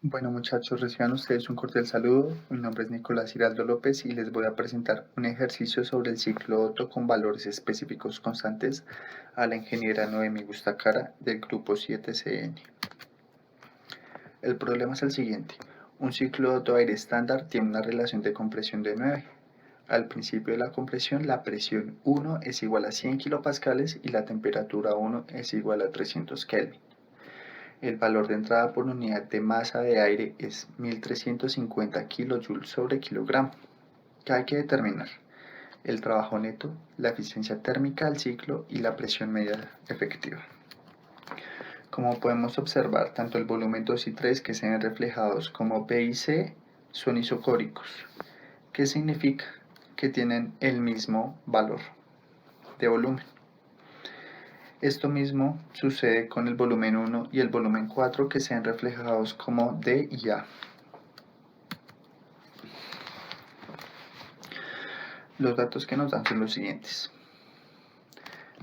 Bueno muchachos, reciban ustedes un cordial saludo. Mi nombre es Nicolás Giraldo López y les voy a presentar un ejercicio sobre el ciclo Otto con valores específicos constantes a la ingeniera Noemi Gustacara del grupo 7CN. El problema es el siguiente. Un ciclo Otto aire estándar tiene una relación de compresión de 9. Al principio de la compresión, la presión 1 es igual a 100 kilopascales y la temperatura 1 es igual a 300 Kelvin. El valor de entrada por unidad de masa de aire es 1350 kJ sobre kilogramo. ¿Qué hay que determinar? El trabajo neto, la eficiencia térmica del ciclo y la presión media efectiva. Como podemos observar, tanto el volumen 2 y 3 que se ven reflejados como B y C son isocóricos. ¿Qué significa? Que tienen el mismo valor de volumen. Esto mismo sucede con el volumen 1 y el volumen 4 que se ven reflejados como D y A. Los datos que nos dan son los siguientes.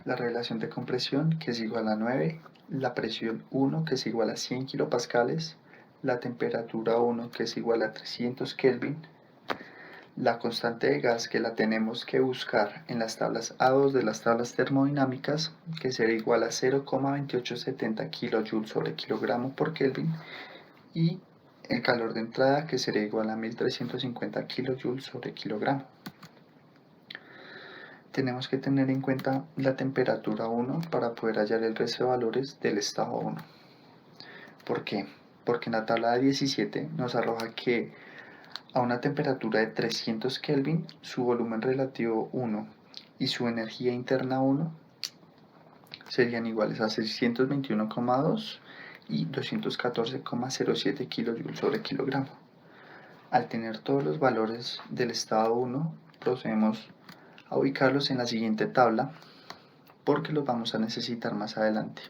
La relación de compresión, que es igual a 9, la presión 1, que es igual a 100 kilopascales, la temperatura 1, que es igual a 300 Kelvin, la constante de gas, que la tenemos que buscar en las tablas A2 de las tablas termodinámicas, que será igual a 0,2870 kJ sobre kilogramo por Kelvin, y el calor de entrada, que será igual a 1350 kJ sobre kilogramo. Tenemos que tener en cuenta la temperatura 1 para poder hallar el resto de valores del estado 1. ¿Por qué? Porque en la tabla de 17 nos arroja que a una temperatura de 300 Kelvin, su volumen relativo 1 y su energía interna 1 serían iguales a 621,2 y 214,07 kJ sobre kilogramo. Al tener todos los valores del estado 1, procedemos a ubicarlos en la siguiente tabla porque los vamos a necesitar más adelante.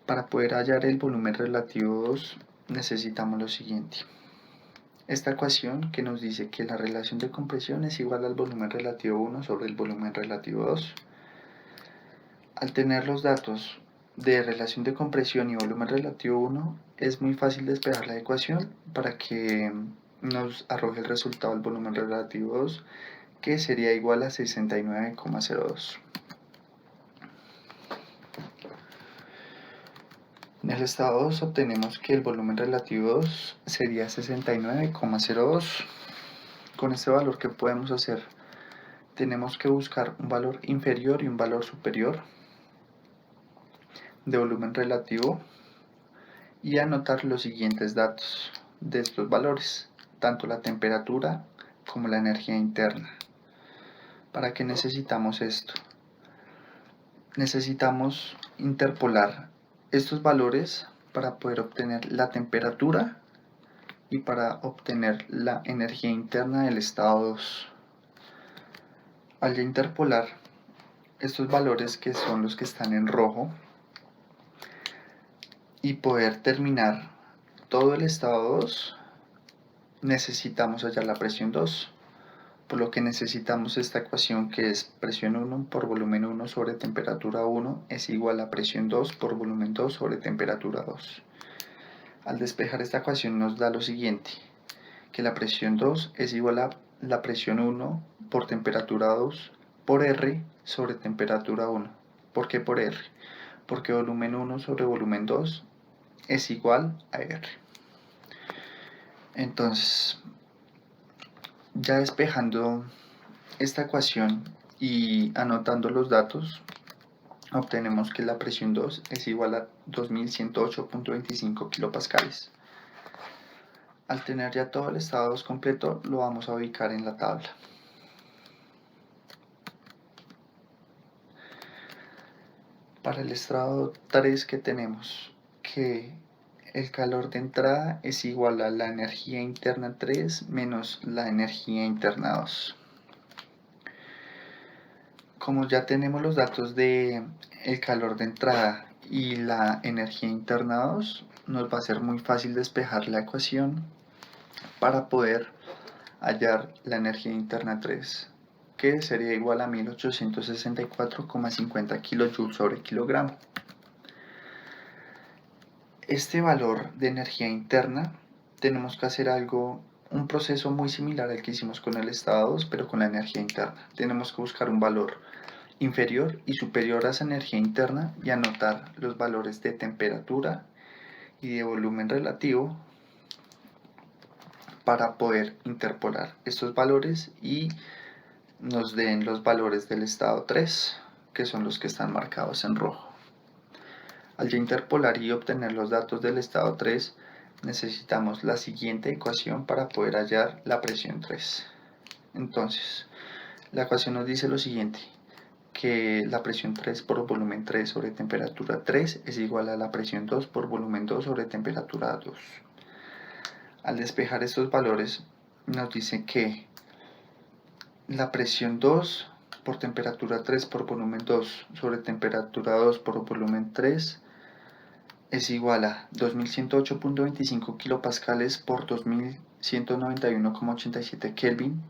Para poder hallar el volumen relativo 2 necesitamos lo siguiente. Esta ecuación que nos dice que la relación de compresión es igual al volumen relativo 1 sobre el volumen relativo 2. Al tener los datos de relación de compresión y volumen relativo 1, es muy fácil despejar la ecuación para que nos arroje el resultado del volumen relativo 2, que sería igual a 69,02. En el estado 2 obtenemos que el volumen relativo 2 sería 69,02. Con este valor, ¿qué podemos hacer? Tenemos que buscar un valor inferior y un valor superior de volumen relativo y anotar los siguientes datos de estos valores, tanto la temperatura como la energía interna. ¿Para qué necesitamos esto? Necesitamos interpolar estos valores para poder obtener la temperatura y para obtener la energía interna del estado 2. Al interpolar estos valores, que son los que están en rojo, y poder terminar todo el estado 2, necesitamos hallar la presión 2, por lo que necesitamos esta ecuación, que es presión 1 por volumen 1 sobre temperatura 1 es igual a presión 2 por volumen 2 sobre temperatura 2. Al despejar esta ecuación nos da lo siguiente, que la presión 2 es igual a la presión 1 por temperatura 2 por R sobre temperatura 1. ¿Por qué por R? Porque volumen 1 sobre volumen 2 es igual a R. Entonces, ya despejando esta ecuación y anotando los datos, obtenemos que la presión 2 es igual a 2108.25 kilopascales. Al tener ya todo el estado 2 completo, lo vamos a ubicar en la tabla. Para el estado 3, que tenemos que el calor de entrada es igual a la energía interna 3 menos la energía interna 2. Como ya tenemos los datos de el calor de entrada y la energía interna 2, nos va a ser muy fácil despejar la ecuación para poder hallar la energía interna 3, que sería igual a 1864,50 kJ sobre kilogramo. este valor de energía interna tenemos que hacer un proceso muy similar al que hicimos con el estado 2, pero con la energía interna. Tenemos que buscar un valor inferior y superior a esa energía interna y anotar los valores de temperatura y de volumen relativo para poder interpolar estos valores y nos den los valores del estado 3, que son los que están marcados en rojo. Al ya interpolar y obtener los datos del estado 3, necesitamos la siguiente ecuación para poder hallar la presión 3. Entonces, la ecuación nos dice lo siguiente, que la presión 3 por volumen 3 sobre temperatura 3 es igual a la presión 2 por volumen 2 sobre temperatura 2. Al despejar estos valores, nos dice que la presión 2 por temperatura 3 por volumen 2 sobre temperatura 2 por volumen 3 es igual a 2108.25 kilopascales por 2191,87 Kelvin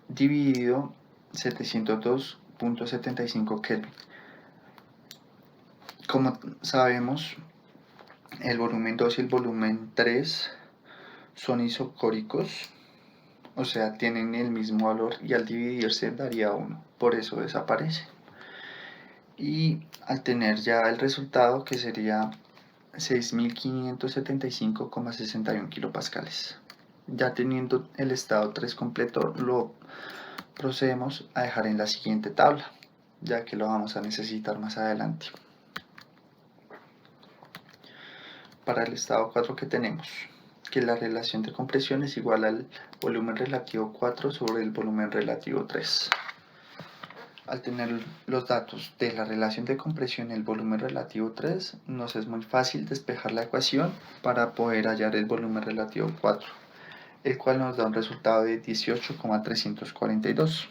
dividido 702.75 Kelvin. Como sabemos, el volumen 2 y el volumen 3 son isocóricos, o sea, tienen el mismo valor y al dividirse daría 1, por eso desaparece. Y al tener ya el resultado, que sería 6.575,61 kilopascales. Ya teniendo el estado 3 completo, lo procedemos a dejar en la siguiente tabla, ya que lo vamos a necesitar más adelante. Para el estado 4, que tenemos que la relación de compresión es igual al volumen relativo 4 sobre el volumen relativo 3. Al tener los datos de la relación de compresión y el volumen relativo 3, nos es muy fácil despejar la ecuación para poder hallar el volumen relativo 4, el cual nos da un resultado de 18,342.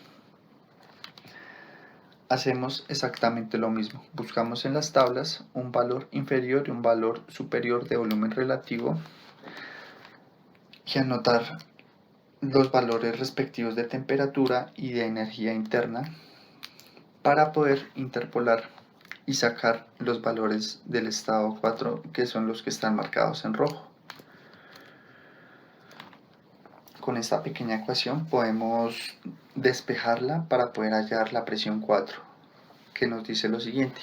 Hacemos exactamente lo mismo, buscamos en las tablas un valor inferior y un valor superior de volumen relativo y anotar los valores respectivos de temperatura y de energía interna para poder interpolar y sacar los valores del estado 4, que son los que están marcados en rojo. Con esta pequeña ecuación podemos despejarla para poder hallar la presión 4, que nos dice lo siguiente: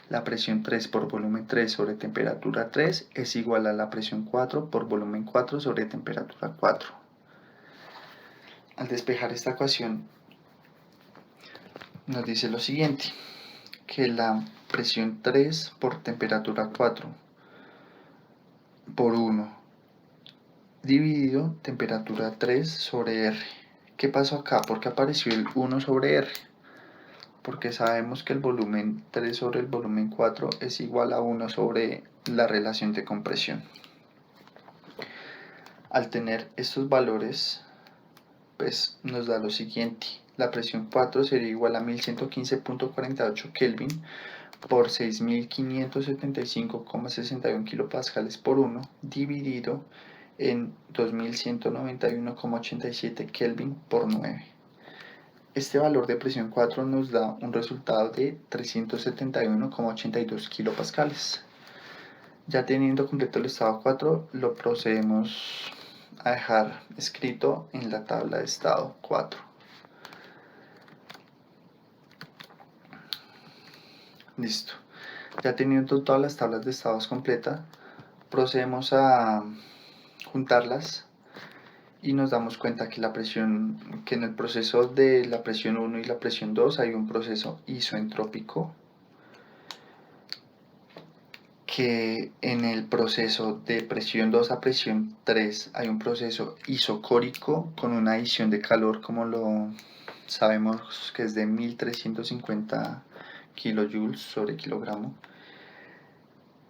la presión 3 por volumen 3 sobre temperatura 3 es igual a la presión 4 por volumen 4 sobre temperatura 4. Al despejar esta ecuación nos dice lo siguiente, que la presión 3 por temperatura 4 por 1 dividido temperatura 3 sobre R. ¿Qué pasó acá? ¿Por qué apareció el 1 sobre R? Porque sabemos que el volumen 3 sobre el volumen 4 es igual a 1 sobre la relación de compresión. Al tener estos valores, pues nos da lo siguiente: la presión 4 sería igual a 1115.48 Kelvin por 6.575,61 kilopascales por 1 dividido en 2191,87 Kelvin por 9. Este valor de presión 4 nos da un resultado de 371,82 kilopascales. Ya teniendo completo el estado 4, lo procedemos a dejar escrito en la tabla de estado 4. Listo. Ya teniendo todas las tablas de estados completas, procedemos a juntarlas y nos damos cuenta que que en el proceso de la presión 1 y la presión 2 hay un proceso isoentrópico, que en el proceso de presión 2 a presión 3 hay un proceso isocórico con una adición de calor, como lo sabemos, que es de 1350 kilojoules sobre kilogramo.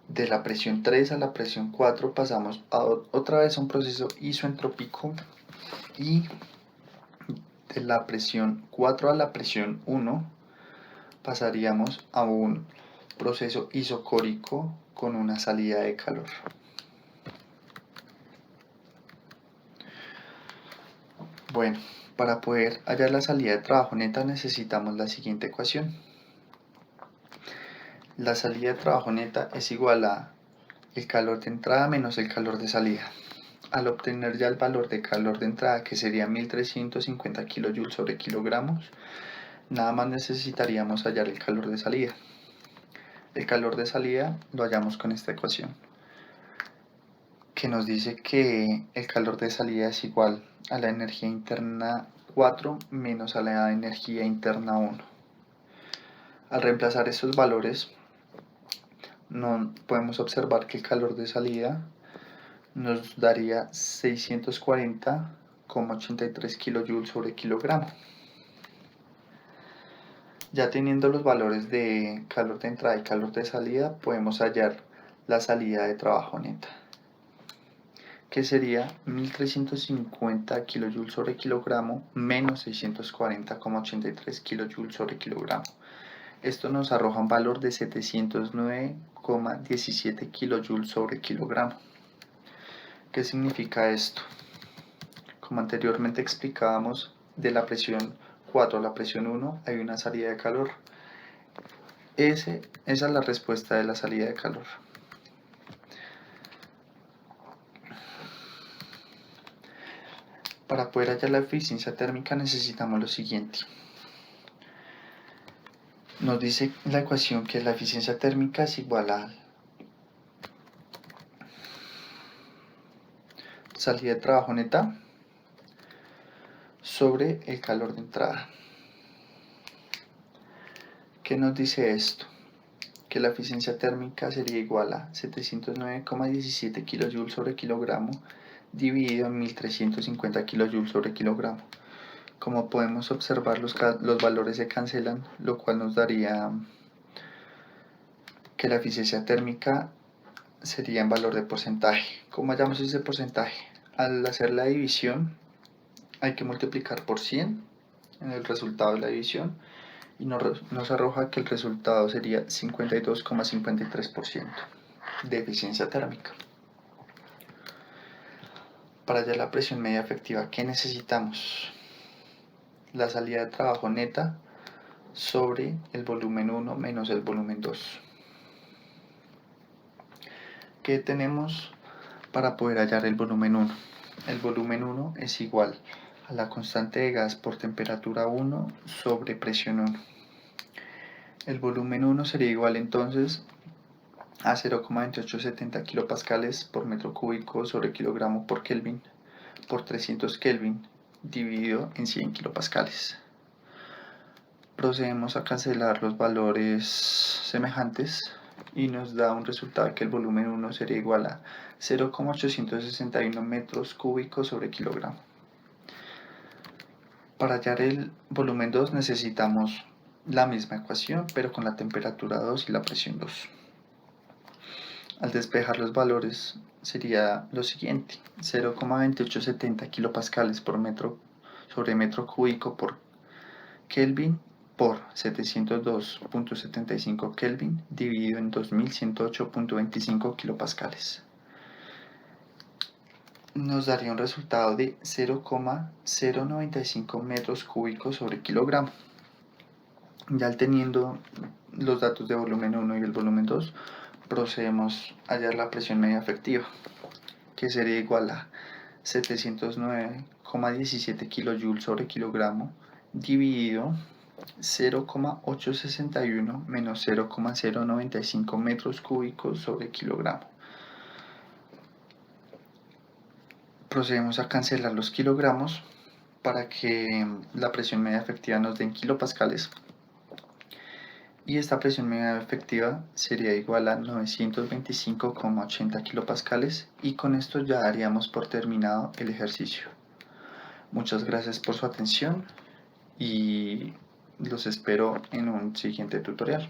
De la presión 3 a la presión 4 pasamos otra vez a un proceso isoentrópico, y de la presión 4 a la presión 1 pasaríamos a un proceso isocórico con una salida de calor. Bueno, para poder hallar la salida de trabajo neta necesitamos la siguiente ecuación. La salida de trabajo neta es igual a el calor de entrada menos el calor de salida. Al obtener ya el valor de calor de entrada, que sería 1350 kJ sobre kilogramos, nada más necesitaríamos hallar el calor de salida. El calor de salida lo hallamos con esta ecuación, que nos dice que el calor de salida es igual a la energía interna 4 menos a la energía interna 1. Al reemplazar estos valores, podemos observar que el calor de salida nos daría 640,83 kJ sobre kilogramo. Ya teniendo los valores de calor de entrada y calor de salida, podemos hallar la salida de trabajo neta, que sería 1350 kJ sobre kilogramo menos 640,83 kJ sobre kilogramo. Esto nos arroja un valor de 709,17 kJ sobre kilogramo. ¿Qué significa esto? Como anteriormente explicábamos, de la presión 4 a la presión 1 hay una salida de calor. Esa es la respuesta de la salida de calor. Para poder hallar la eficiencia térmica necesitamos lo siguiente. Nos dice la ecuación que la eficiencia térmica es igual a salida de trabajo neta sobre el calor de entrada. ¿Qué nos dice esto? Que la eficiencia térmica sería igual a 709,17 kJ sobre kilogramo dividido en 1350 kJ sobre kilogramo. Como podemos observar, los valores se cancelan, lo cual nos daría que la eficiencia térmica sería en valor de porcentaje. ¿Cómo hallamos ese porcentaje? Al hacer la división hay que multiplicar por 100 en el resultado de la división y nos arroja que el resultado sería 52,53% de eficiencia térmica. Para hallar la presión media efectiva, ¿qué necesitamos? La salida de trabajo neta sobre el volumen 1 menos el volumen 2. ¿Qué tenemos para poder hallar el volumen 1? El volumen 1 es igual a la constante de gas por temperatura 1 sobre presión 1. El volumen 1 sería igual entonces a 0,2870 kilopascales por metro cúbico sobre kilogramo por Kelvin por 300 Kelvin dividido en 100 kilopascales. Procedemos a cancelar los valores semejantes y nos da un resultado que el volumen 1 sería igual a 0,861 metros cúbicos sobre kilogramo. Para hallar el volumen 2 necesitamos la misma ecuación, pero con la temperatura 2 y la presión 2. Al despejar los valores sería lo siguiente: 0,2870 kilopascales por metro sobre metro cúbico por Kelvin por 702,75 Kelvin dividido en 2108,25 kilopascales. Nos daría un resultado de 0,095 metros cúbicos sobre kilogramo. Ya teniendo los datos de volumen 1 y el volumen 2, procedemos a hallar la presión media efectiva, que sería igual a 709,17 kJ sobre kilogramo dividido 0,861 menos 0,095 metros cúbicos sobre kilogramo. Procedemos a cancelar los kilogramos para que la presión media efectiva nos dé en kilopascales. Y esta presión media efectiva sería igual a 925,80 kilopascales, y con esto ya daríamos por terminado el ejercicio. Muchas gracias por su atención y los espero en un siguiente tutorial.